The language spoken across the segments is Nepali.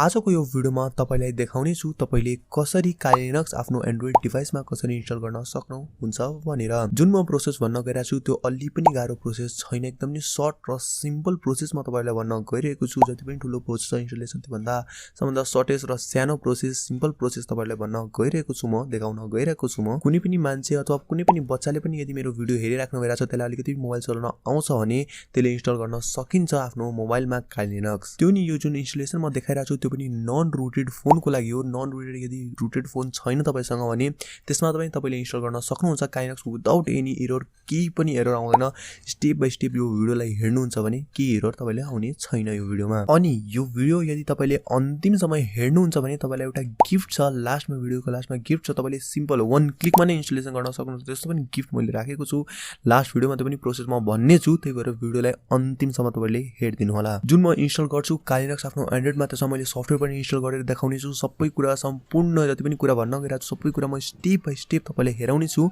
आजको यो भिडियोमा तपाईलाई देखाउने छु तपाईले कसरी Linux आफ्नो एन्ड्रोइड डिभाइसमा कसरी इन्स्टल गर्न सक्नुहुन्छ भनेर। जुन म प्रोसेस भन्न गइरा छु त्यो अलि पनि गाह्रो प्रोसेस छैन, एकदम नि सर्ट र सिम्पल प्रोसेस म तपाईलाई भन्न गइरहेको छु। जति पनि ठुलो प्रोसेस इन्स्टलेसन त्यो भन्दा सबभन्दा सर्टेस्ट र सानो प्रोसेस सिम्पल प्रोसेस तपाईलाई भन्न गइरहेको छु, म देखाउन गइरहेको छु। म कुनै पनि मान्छे अथवा कुनै पनि बच्चाले पनि यदि मेरो भिडियो हेरिराख्नु भइरा छ, त्यसलाई अलिकति मोबाइल चलाउन आउँछ भने त्यसले इन्स्टल गर्न सकिन्छ आफ्नो मोबाइलमा Linux। त्यो नि यो जुन इन्स्टलेसन म देखाइरा छु त्यो पनि नन रुटेड फोनको लागि हो। नन रुटेड यदि रुटेड फोन छैन तपाईसँग भने त्यसमा तपाईले इन्स्टल गर्न सक्नुहुन्छ Linux विदाउट एनी एरर, केही पनि एरर आउँदैन। स्टेप बाइ स्टेप यो भिडियोलाई हेर्नुहुन्छ भने केही एरर तपाईले आउने छैन यो भिडियोमा। अनि यो भिडियो यदि तपाईले अन्तिम समय हेर्नुहुन्छ भने तपाईलाई एउटा गिफ्ट छ, लास्टमा भिडियोको लास्टमा गिफ्ट छ। तपाईले सिम्पल 1 क्लिकमा नै इन्स्टलेसन गर्न सक्नुहुन्छ। त्यस्तो पनि गिफ्ट मैले राखेको छु लास्ट भिडियोमा, त्यो पनि प्रोसेस म भन्ने छु, त्यही भएर भिडियोलाई अन्तिमसम्म तपाईले हेर्दिनु होला। जुन म इन्स्टल गर्छु Linux आफ्नो एन्ड्रोइडमा, त्यसमा मैले सफ्टवेयर पनि इन्स्टल गरेर देखाउने छु। सबै कुरा सम्पूर्ण जति पनि कुरा भन्न गइरहेको छु सबै कुरा म स्टेप बाइ स्टेप तपाईले हेराउने छु।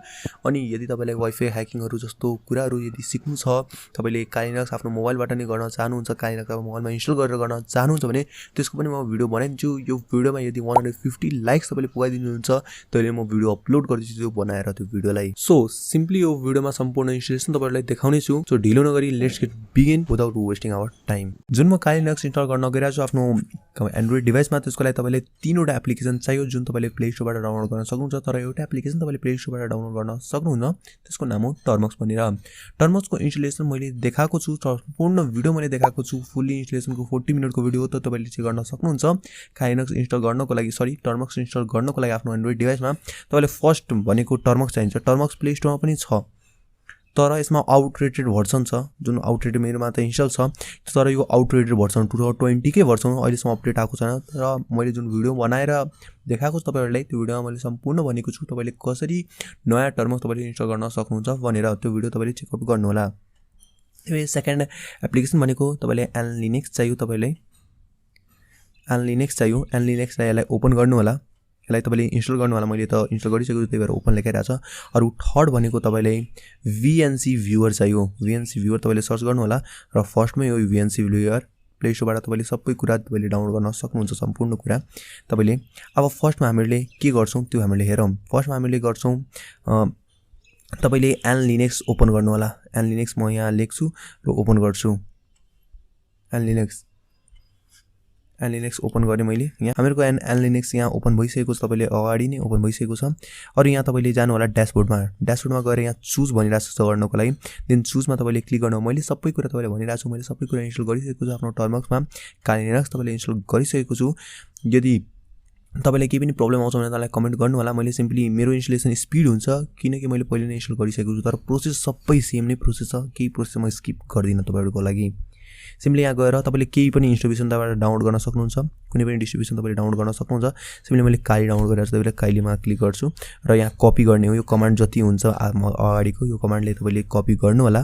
अनि यदि तपाईलाई वाइफाई ह्याकिङहरु जस्तो कुराहरु यदि सिक्नु छ, तपाईले Linux आफ्नो मोबाइलबाट नै गर्न चाहनुहुन्छ, Linux आफ्नो मोबाइलमा इन्स्टल गरेर गर्न चाहनुहुन्छ भने त्यसको पनि म भिडियो बनाइदिन्छु। यो भिडियोमा यदि 150 लाइक्स तपाईले पुगाइदिनुहुन्छ त्यसले म भिडियो अपलोड गर्दिन्छु त्यो बनाएर त्यो भिडियोलाई। सो सिम्पली यो भिडियोमा सम्पूर्ण इन्स्टलेसन तपाईलाई देखाउने छु। सो ढिलो नगरी let's get begin without wasting our time. जुन म Linux इन्स्टल गर्न गइरहेको छु आफ्नो एन्ड्रोइड डिभाइसमा, त्यसको लागि तपाईले तीनवटा एप्लिकेसन चाहियो जुन तपाईले प्ले स्टोरबाट डाउनलोड गर्न सक्नुहुन्छ। तर एउटा एप्लिकेसन तपाईले प्ले स्टोरबाट डाउनलोड गर्न सक्नुहुन्न, त्यसको नाम हो Termux भनेर। Termux को इन्स्टलेसन मैले देखाएको छु, सम्पूर्ण भिडियो मैले देखाएको छु। फुल्ली इन्स्टलेसनको 40 मिनेटको भिडियो हो, त तपाईले चेक गर्न सक्नुहुन्छ। Linux इन्स्टल गर्नको लागि Termux इन्स्टल गर्नको लागि आफ्नो एन्ड्रोइड डिभाइसमा तपाईले फर्स्ट भनेको Termux चाहिन्छ। Termux प्ले स्टोरमा पनि छ, तर यसमा आउटरेटेड भर्सन छ। जुन आउटरेटेड मेरोमा त इन्स्टल छ, तर यो आउटरेटेड भर्सन 2020 कै भर्सन हो, अहिलेसम्म अपडेट आएको छैन। तर मैले जुन भिडियो बनाएर देखाएको छु तपाईहरुलाई, त्यो भिडियोमा मैले सम्पूर्ण भनेको छु तपाईले कसरी नयाँ Termux तपाईले इन्स्टल गर्न सक्नुहुन्छ भनेर। त्यो भिडियो तपाईले चेकआउट गर्नु होला। त्यो सेकेन्ड एप्लिकेसन भनेको तपाईले Anlinux चाहियो, तपाईले Anlinux चाहियो। Anlinux लाई यसलाई ओपन गर्नु होला, यसलाई तपाईले इन्स्टल गर्नु होला। मैले त इन्स्टल गरिसकेको छु, त्यही भएर ओपन लेखेर छ। अरु थर्ड भनेको तपाईले VNC भ्युअर चाहियो। VNC भ्युअर तपाईले सर्च गर्नु होला र फर्स्टमै यो VNC भ्युअर प्ले स्टोरबाट तपाईले सबै कुरा तपाईले डाउनलोड गर्न सक्नुहुन्छ, सम्पूर्ण कुरा तपाईले। अब फर्स्टमा हामीले के गर्छौं त्यो हामीले हेरौं। फर्स्टमा हामीले गर्छौं तपाईले Anlinux ओपन गर्नु होला। Anlinux म यहाँ लेख्छु र ओपन गर्छु। Anlinux ओपन गरे मैले। यहाँ हामीहरुको Anlinux यहाँ ओपन भइसकेको छ, तपाईले अगाडि नै ओपन भइसकेको छ। अनि यहाँ तपाईले जानु होला ड्याशबोर्डमा। ड्याशबोर्डमा गएर यहाँ चुज भनिरहेको छ गर्नको लागि, देन चुजमा तपाईले क्लिक गर्नु। मैले सबै कुरा तपाईलाई भनिरहेको छु, मैले सबै कुरा इन्स्टल गरिसकेको छु आफ्नो Termuxमा। Linux तपाईले इन्स्टल गरिसकेको छु। यदि तपाईलाई केही पनि प्रब्लम आउँछ भने तपाईलाई कमेन्ट गर्नु होला। मैले सिम्पली मेरो इन्स्टलेसन स्पिड हुन्छ किनकि मैले पहिले नै इन्स्टल गरिसकेको छु, तर प्रोसेस सबै सेम नै प्रोसेस छ, केही प्रोसेस म स्किप गर्दिन तपाईहरुको लागि। सिम्पली यहाँ गएर तपाईले केही पनि डिस्ट्रिब्युसन तपाईले डाउनलोड गर्न सक्नुहुन्छ, कुनै पनि डिस्ट्रिब्युसन तपाईले डाउनलोड गर्न सक्नुहुन्छ। सिम्पली मैले काली डाउनलोड गरेर तपाईले कालीमा क्लिक गर्छु र यहाँ कपी गर्ने हो। यो कमान्ड जति हुन्छ अगाडिको यो कमान्डले तपाईले कपी गर्नु होला।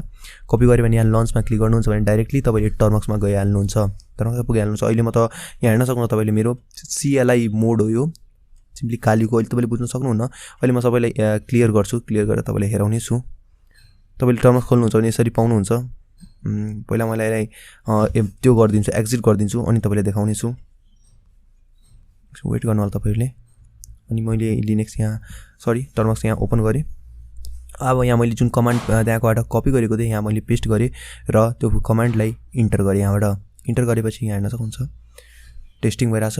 कपी गरे भने यहाँ लन्चमा क्लिक गर्नुहुन्छ भने डाइरेक्टली तपाईले Termuxमा गइहाल्नुहुन्छ। Termuxमा पुगिहाल्नुहुन्छ। अहिले म त यहाँ हेर्न सक्नुहुन्छ तपाईले मेरो CLI मोड हो यो, सिम्पली कालीको। अहिले तपाईले बुझ्न सक्नुहुन्न। अहिले म सबैलाई क्लियर गर्छु, क्लियर गरेर तपाईले हेराउने छु। तपाईले Termux खोल्नुहुन्छ भने यसरी पाउनुहुन्छ। पहिला मैले त्यो गर्दिन्छु, एक्जिट गर्दिन्छु अनि तपाईले देखाउने छु। वेट गर्नु होला तपाईहरुले। अनि मैले Termux यहाँ ओपन गरे। अब यहाँ मैले जुन कमान्ड त्यहाँबाट कपी गरेको थिएँ यहाँ मैले पेस्ट गरे र त्यो कमान्डलाई इन्टर गरे। यहाँबाट इन्टर गरेपछि यहाँ हेर्न सक्नुहुन्छ टेस्टिङ भइराछ।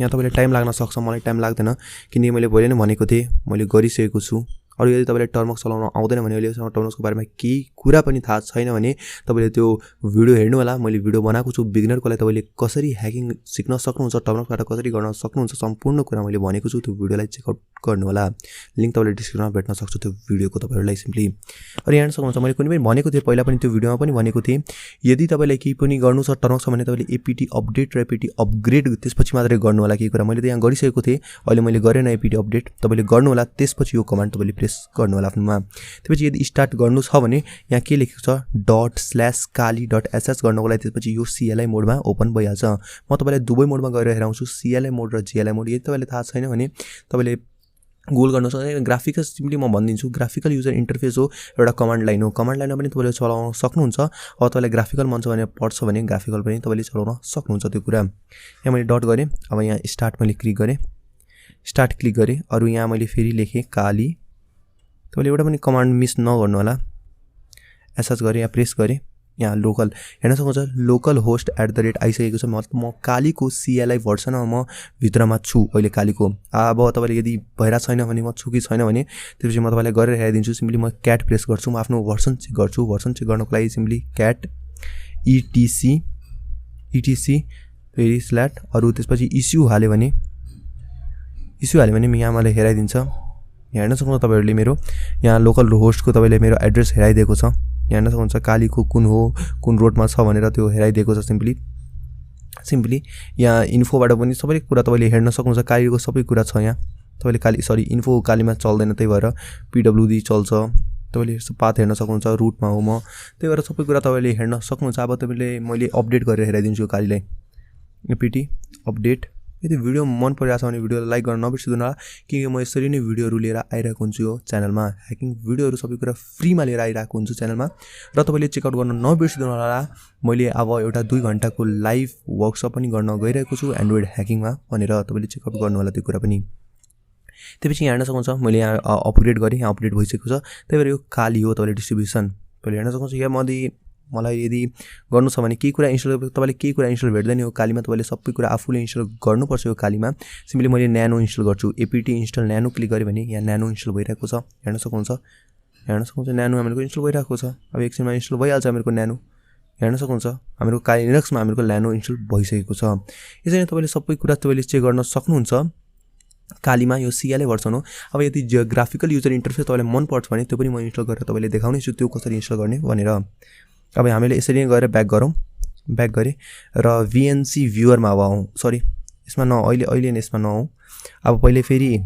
यहाँ तपाईले टाइम लाग्न सक्छ, मलाई टाइम लाग्दैन किनकि मैले पहिले नै भनेको थिएँ, मैले गरिसकेको छु। अरु यदि तपाईले Termux चलाउन आउँदैन भने, अहिलेसम्म Termux को बारेमा केही कुरा पनि थाहा छैन भने तपाईले त्यो भिडियो हेर्नु होला। मैले भिडियो बनाएको छु बिगिनरको लागि, तपाईले कसरी ह्याकिङ सिक्न सक्नुहुन्छ, Termuxबाट कसरी गर्न सक्नुहुन्छ, सम्पूर्ण कुरा मैले भनेको छु। त्यो भिडियोलाई चेकआउट गर्नु होला। लिंक तपाईले डिस्क्रिप्सनमा भेट्न सक्छ त्यो भिडियोको तपाईहरुलाई सिम्पली। अनि हेर्न सक्नुहुन्छ मैले कुनै पनि भनेको थिएँ पहिला पनि, त्यो भिडियोमा पनि भनेको थिएँ, यदि तपाईलाई केही पनि गर्नु छ Termux भने तपाईले APT अपडेट र APT अपग्रेड त्यसपछि मात्रै गर्नु होला। केही कुरा मैले त यहाँ गरिसकेको थिएँ, अहिले मैले गरेन APT अपडेट, तपाईले गर्नु होला। त्यसपछि यो कमान्ड तपाईले प्रेस गर्नु होला आफ्नोमा। त्यसपछि यदि स्टार्ट गर्नु छ भने यहाँ के लेखेको छ ./kali.sh गर्नको लागि त्यसपछि यो CLI मोडमा ओपन भइहाल्छ। म तपाईलाई दुवै मोडमा गएर हेराउँछु, CLI मोड र GLI मोड। यदि तपाईलाई थाहा छैन भने तपाईले गुगल गर्न सक्नुहुन्छ। ग्राफिकल सिम्पली म भनिदिन्छु, ग्राफिकल युजर इन्टरफेस हो, एउटा कमान्ड लाइन हो। कमान्ड लाइनमा पनि तपाईँले चलाउन सक्नुहुन्छ। अब तपाईँलाई ग्राफिकल मन छ भने पर्छ भने ग्राफिकल पनि तपाईँले चलाउन सक्नुहुन्छ त्यो कुरा। यहाँ मैले डट गरेँ, अब यहाँ स्टार्ट मैले क्लिक गरेँ, स्टार्ट क्लिक गरेँ। अरू यहाँ मैले फेरि लेखेँ काली, तपाईँले एउटा पनि कमान्ड मिस नगर्नु होला। एसएच गरेँ, यहाँ प्रेस गरेँ, यहाँ लोकल हेर्न सक्नुहुन्छ, लोकल होस्ट @ आइसकेको छ। म कालीको CLI भर्सनमा म भित्रमा छु अहिले कालीको। अब तपाईँले यदि भइरहेको छैन भने म छु कि छैन भने त्यसपछि म तपाईँलाई गरेर हेराइदिन्छु। सिम्पली म क्याट प्रेस गर्छु, म आफ्नो भर्सन चेक गर्छु। भर्सन चेक गर्नको लागि सिम्पली क्याट etc फेरि स्ल्याट अरू त्यसपछि इस्यु हाल्यो भने यहाँ मलाई हेराइदिन्छ। यहाँ हेर्न सक्नुहुन्छ तपाईँहरूले मेरो यहाँ लोकल होस्टको तपाईँले मेरो एड्रेस हेराइदिएको छ। यहाँ हेर्न सक्नुहुन्छ कालीको कुन हो, कुन रोडमा छ भनेर त्यो हेराइदिएको छ। सिम्पली यहाँ इन्फोबाट पनि सबै कुरा तपाईँले हेर्न सक्नुहुन्छ। कालीको सबै कुरा छ यहाँ। तपाईँले इन्फो कालीमा चल्दैन, त्यही भएर PWD चल्छ। तपाईँले पाथ हेर्न सक्नुहुन्छ, रुटमा हो म, त्यही भएर सबै कुरा तपाईँले हेर्न सक्नुहुन्छ। अब मैले अपडेट गरेर हेराइदिन्छु कालीलाई। APT update. यदि भिडियो मन परिरहेछ भने भिडियोलाई लाइक गर्न नबिर्सिदिनु होला, किनकि म यसरी नै भिडियोहरू लिएर आइरहेको हुन्छु यो च्यानलमा। ह्याकिङ भिडियोहरू सबै कुरा फ्रीमा लिएर आइरहेको हुन्छु च्यानलमा, र तपाईँले चेकआउट गर्न नबिर्सिदिनु होला। मैले अब एउटा 2 घण्टाको लाइभ वर्कसप पनि गर्न गइरहेको छु एन्ड्रोइड ह्याकिङमा भनेर, तपाईँले चेकआउट गर्नु होला त्यो कुरा पनि। त्यसपछि यहाँ हेर्न सक्नुहुन्छ मैले यहाँ अपग्रेड गरेँ, यहाँ अपडेट भइसकेको छ। त्यही भएर यो काली हो तपाईँले डिस्ट्रिब्युसन। तपाईँले हेर्न सक्नुहुन्छ यहाँ मलाई यदि गर्नु छ भने केही कुरा इन्स्टल, तपाईँले केही कुरा इन्स्टल भेट्दैन यो कालीमा। तपाईँले सबै कुरा आफूले इन्स्टल गर्नुपर्छ यो कालीमा। सिम्पली मैले न्यानो इन्स्टल गर्छु, APT इन्स्टल न्यानो क्लिक गरेँ भने यहाँ न्यानो इन्स्टल भइरहेको छ। हेर्न सक्नुहुन्छ न्यानो हामीहरूको इन्स्टल भइरहेको छ। अब एकछिनमा इन्स्टल भइहाल्छ हामीहरूको न्यानो। हेर्न सक्नुहुन्छ हामीहरूको लिनक्समा हामीहरूको न्यानो इन्स्टल भइसकेको छ। यसरी तपाईँले सबै कुरा तपाईँले चेक गर्न सक्नुहुन्छ कालीमा। यो CLI भर्सन हो। अब यदि ग्राफिकल युजर इन्टरफेस तपाईँलाई मन पर्छ भने त्यो पनि म इन्स्टल गरेर तपाईँले देखाउने छु त्यो कसरी इन्स्टल गर्ने भनेर। अब हामीले यसरी नै गएर ब्याक गरेँ र VNC भ्युअरमा अब आउँ। सरी यसमा अहिले नै यसमा नआउँ। अब पहिले फेरि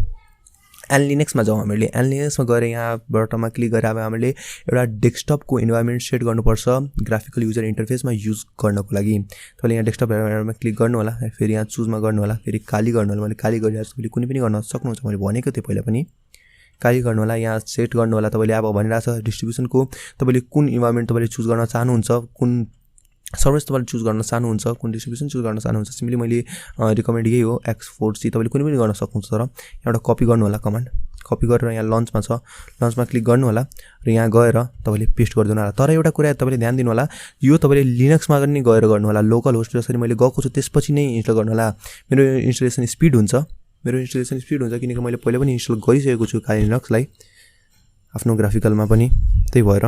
एनलिनक्समा जाउँ। हामीले एनलिनक्समा गएर यहाँ बटनमा क्लिक गरेर अब हामीले एउटा डेस्कटपको इन्भाइरोमेन्ट सेट गर्नुपर्छ ग्राफिकल युजर इन्टरफेसमा युज गर्नको लागि। तपाईँले यहाँ डेस्कटप इन्भाइरोमेन्टमा क्लिक गर्नु होला, फेरि यहाँ चुजमा गर्नु होला, फेरि काली गर्नु होला। मैले काली गरिरहेको छु, तपाईँले कुनै पनि गर्न सक्नुहुन्छ, मैले भनेको थिएँ पहिला पनि। काली गर्नु होला, यहाँ सेट गर्नु होला। तपाईँले अब भनिरहेको छ डिस्ट्रिब्युसनको तपाईँले कुन इन्भाइरोमेन्ट तपाईँले चुज गर्न चाहनुहुन्छ, कुन सर्भिस तपाईँले चुज गर्न चाहनुहुन्छ, कुन डिस्ट्रिब्युसन चुज गर्न चाहनुहुन्छ। सिम्पली मैले रिकमेन्ड यही हो X4C। तपाईँले कुनै पनि गर्न सक्नुहुन्छ, तर एउटा कपी गर्नु होला कमान्ड। कपी गरेर यहाँ लन्चमा छ, लन्चमा क्लिक गर्नु होला र यहाँ गएर तपाईँले पेस्ट गरिदिनु होला। तर एउटा कुरा तपाईँले ध्यान दिनु होला, यो तपाईँले लिनक्समा पनि गएर गर्नु होला। लोकल होस्ट जसरी मैले गएको छु त्यसपछि नै इन्स्टल गर्नु होला। मेरो इन्स्टलेसन स्पिड हुन्छ, किनकि मैले पहिला पनि इन्स्टल गरिसकेको छु लिनक्सलाई आफ्नो ग्राफिकलमा पनि। त्यही भएर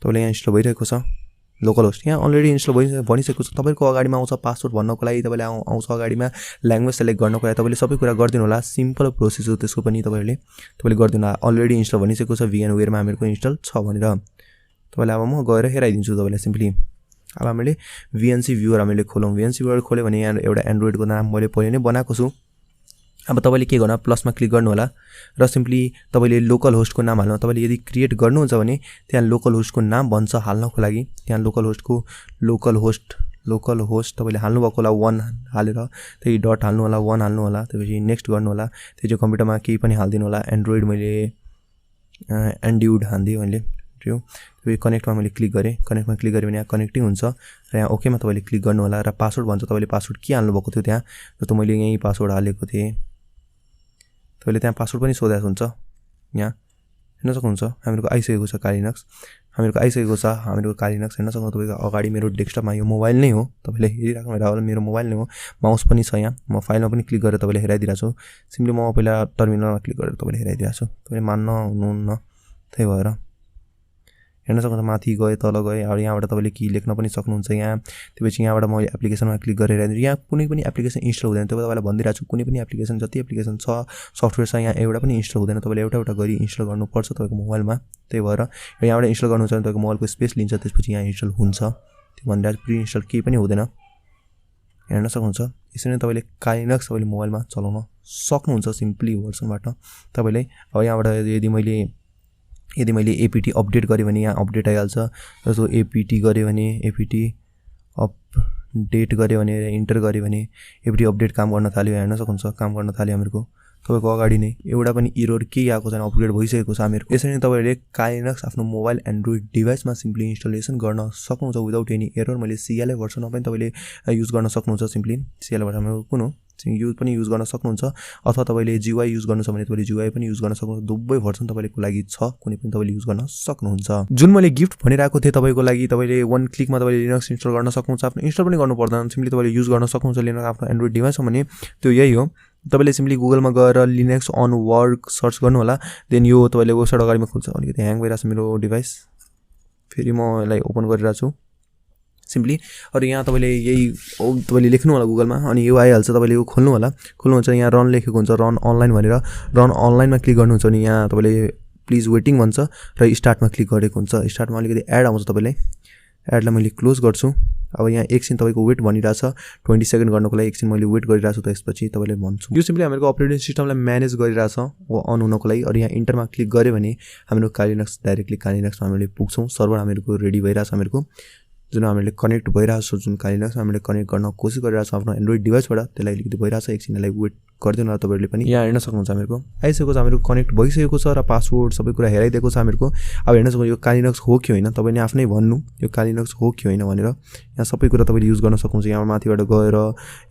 तपाईँले यहाँ इन्स्टल भइरहेको छ लोकल होस्ट। यहाँ अलरेडी इन्स्टल भइसकेको छ। तपाईँको अगाडिमा आउँछ पासवर्ड भन्नको लागि, तपाईँले आउँछ अगाडिमा ल्याङ्ग्वेज सेलेक्ट गर्नको लागि। तपाईँले सबै कुरा गरिदिनु होला। सिम्पल प्रोसेस हो त्यसको पनि। तपाईँले गरिदिनु होला। अलरेडी इन्स्टल भनिसकेको छ VMwareमा हामीहरूको इन्स्टल छ भनेर। तपाईँले अब म गएर हेराइदिन्छु तपाईँलाई सिम्पली। अब हामीले VNC भ्युअर हामीले खोलौँ। VNC भ्युअर खोल्यो भने यहाँ एउटा एन्ड्रोइडको नाम मैले पहिले नै बनाएको छु। अब तपाईँले के गर्नु, प्लसमा क्लिक गर्नु होला र सिम्पली तपाईँले लोकल होस्टको नाम हाल्नु। तपाईँले यदि क्रिएट गर्नुहुन्छ भने त्यहाँ लोकल होस्टको नाम भन्छ हाल्नको लागि। त्यहाँ लोकल होस्ट तपाईँले हाल्नुभएको होला 1 हालेर, त्यही डट हाल्नु होला, 1 हाल्नु होला, त्यसपछि नेक्स्ट गर्नु होला। त्यो चाहिँ कम्प्युटरमा केही पनि हालिदिनु होला। एन्ड्रोइड मैले एन्ड्युड हालिदिएँ मैले। त्यो कनेक्टमा मैले क्लिक गरेँ। कनेक्टमा क्लिक गरेँ भने यहाँ कनेक्टिङ हुन्छ र यहाँ ओकेमा तपाईँले क्लिक गर्नु होला र पासवर्ड भन्छ। तपाईँले पासवर्ड के हाल्नुभएको थियो त्यहाँ, त मैले यहीँ पासवर्ड हालेको थिएँ। तपाईँले त्यहाँ पासवर्ड पनि सोधेको हुन्छ। यहाँ हेर्न सक्नुहुन्छ हामीहरूको आइसकेको छ लिनक्स। हामीहरूको लिनक्स हेर्न सक्नुहुन्छ। तपाईँको अगाडि मेरो डेस्कटपमा यो मोबाइल नै हो, तपाईँले हेरिराख्नु भएको होला, मेरो मोबाइल नै हो। माउस पनि छ यहाँ। म फाइलमा पनि क्लिक गरेर तपाईँले हेराइदिरहेको छु। सिम्पली म पहिला टर्मिनलमा क्लिक गरेर तपाईँले हेराइदिरहेको छु। तपाईँले मान्न हुनुहुन्न, त्यही भएर हेर्न सक्नुहुन्छ माथि गए तल गए। अब यहाँबाट तपाईँले के लेख्न पनि सक्नुहुन्छ यहाँ। त्यसपछि यहाँबाट म एप्लिकेसनमा क्लिक गरेर हेर्छु। यहाँ कुनै पनि एप्लिकेसन इन्स्टल हुँदैन। तपाईँलाई भनिदिरहेको छु कुनै पनि एप्लिकेसन जति एप्लिकेसन छ सफ्टवेयर छ यहाँ एउटा पनि इन्स्टल हुँदैन। तपाईँले एउटा गरी इन्स्टल गर्नुपर्छ तपाईँको मोबाइलमा। त्यही भएर यहाँबाट इन्स्टल गर्नुहुन्छ भने तपाईँको मोबाइलको स्पेस लिन्छ, त्यसपछि यहाँ इन्स्टल हुन्छ। त्यो भनिरहेको प्रि इन्स्टल केही पनि हुँदैन। हेर्न सक्नुहुन्छ यसरी नै तपाईँले लिनक्स तपाईँले मोबाइलमा चलाउन सक्नुहुन्छ सिम्पली भर्सनबाट तपाईँले। अब यहाँबाट यदि मैले APT अपडेट गरेँ भने यहाँ अपडेट आइहाल्छ। जस्तो APT गरेँ भने APT अपडेट गरेँ भने इन्टर गरेँ भने APT अपडेट काम गर्न थाल्यो। हेर्न सक्नुहुन्छ काम गर्न थाल्यो हामीहरूको। तपाईको अगाडि नै एउटा पनि एरर केही आएको छैन, अपग्रेड भइसकेको छ हामीहरुको। यसरी नै तपाईहरुले काइलिनक्स आफ्नो मोबाइल एन्ड्रोइड डिभाइसमा सिम्पली इन्स्टलेसन गर्न सक्नुहुन्छ विदाउट एनी एरर। मैले CLI भर्सनमा पनि तपाईले युज गर्न सक्नुहुन्छ। सिम्पली CLI भर्सनमा कुन हो पनि युज गर्न सक्नुहुन्छ, अथवा तपाईले GUI युज गर्नु छ भने तपाईले GUI पनि युज गर्न सक्नुहुन्छ। दुवै भर्सन तपाईको लागि छ, कुनै पनि तपाईले युज गर्न सक्नुहुन्छ। जुन मैले गिफ्ट भनिरहेको थिए तपाईको लागि, तपाईले 1 क्लिकमा तपाईले लिनक्स इन्स्टल गर्न सक्नुहुन्छ। आफ्नो इन्स्टल पनि गर्नु पर्दैन, सिम्पली तपाईले युज गर्न सक्नुहुन्छ लिनक्स आफ्नो एन्ड्रोइड डिभाइसमा। भने त्यो यही हो, तपाईले सिम्पली गुगलमा गएर लिनक्स अन वर्क सर्च गर्नु होला, देन यो तपाईले वेबसाइट अगाडिमा खुल्छ। अलिकति ह्याङ भइरहेछ मेरो डिभाइस, फेरि म यसलाई ओपन गरिरहेको छु सिम्पली। अनि यहाँ तपाईले यही तपाईले लेख्नु होला गुगलमा, अनि यो आइहाल्छ। तपाईले यो खोल्नु होला, खोल्नुहुन्छ यहाँ रन लेखेको हुन्छ, रन अनलाइन भनेर। रन अनलाइनमा क्लिक गर्नुहुन्छ अनि यहाँ तपाईले प्लिज वेटिङ भन्छ र स्टार्टमा क्लिक गरेको हुन्छ। स्टार्टमा अलिकति एड आउँछ, तपाईलाई एडलाई मैले क्लोज गर्छु। अब यहाँ एकछिन तपाईको वेट भनिरहेछ, 20 सेकेन्ड गर्नको लागि एकछिन मैले वेट गरिरहेछु। त्यसपछि तपाईले भन्छु यो सिम्पली हाम्रो अपरेटिङ सिस्टमलाई म्यानेज गरिरहेछ अन हुनको लागि। अनि यहाँ इन्टरमा क्लिक गरे भने हाम्रो काइलिनक्स डाइरेक्टली काइलिनक्समा हामीले पुग्छौँ। सर्भर हामीहरुको रेडी भइरहेछ, हामीहरुको जुन हामीले कनेक्ट भइरहेछ, जुन काइलिनक्स हामीले कनेक्ट गर्न कोसिस गरिरहेछ आफ्नो एन्ड्रोइड डिभाइसबाट, त्यसलाई अलिकति भइरहेछ। एकछिनलाई वेट गरिदिनु होला, तपाईहरुले पनि यहाँ हेर्न सक्नुहुन्छ। हामीहरुको आइसकेको छ, हामीहरु कनेक्ट भइसकेको छ र पासवर्ड सबै कुरा हेराइदिएको छ हामीहरुको। अब हेर्न सक्नुहुन्छ यो काइलिनक्स हो कि होइन, तपाईले आफ्नै भन्नु यो काइलिनक्स हो कि होइन भनेर। यहाँ सबै कुरा तपाईले युज गर्न सक्नुहुन्छ। यहाँ माथिबाट गएर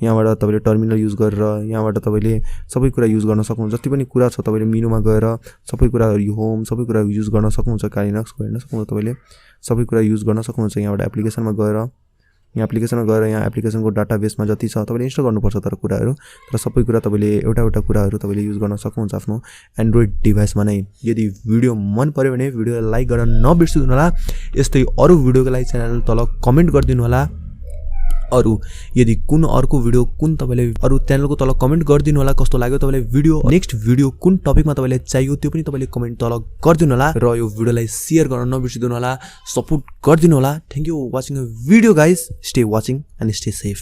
यहाँबाट तपाईले टर्मिनल युज गरेर यहाँबाट तपाईले सबै कुरा युज गर्न सक्नुहुन्छ। जति पनि कुरा छ तपाईले मेनुमा गएर सबै कुरा होम सबै कुरा युज गर्न सक्नुहुन्छ। काइलिनक्सको हेर्न सक्नुहुन्छ, तपाईले सबै कुरा युज गर्न सक्नुहुन्छ। यहाँबाट एप्लिकेसनमा गएर यहाँ एप्लिकेसनको डाटाबेसमा जति छ तपाईले इन्स्टल गर्नुपर्छ तर कुराहरु, तर सबै कुरा तपाईले एउटा कुराहरु तपाईले युज गर्न सक्नुहुन्छ आफ्नो एन्ड्रोइड डिभाइसमा नै। यदि भिडियो मन पर्यो भने भिडियोलाई लाइक गर्न नबिर्सिनु होला। यस्तै अरु भिडियोको लागि च्यानल तल कमेन्ट गरिदिनु होला। अरु यदि कुन अर्को भिडियो कुन तपाईले अरु च्यानलको तल कमेन्ट गरिदिनु होला, कस्तो लाग्यो तपाईलाई भिडियो, नेक्स्ट भिडियो कुन टपिकमा तपाईलाई चाहियो त्यो पनि तपाईले कमेन्ट तल गरिदिनु होला। र यो भिडियोलाई शेयर गर्न नबिर्सिनु होला, सपोर्ट गरिदिनु होला। Thank you watching a video guys, stay watching and stay safe.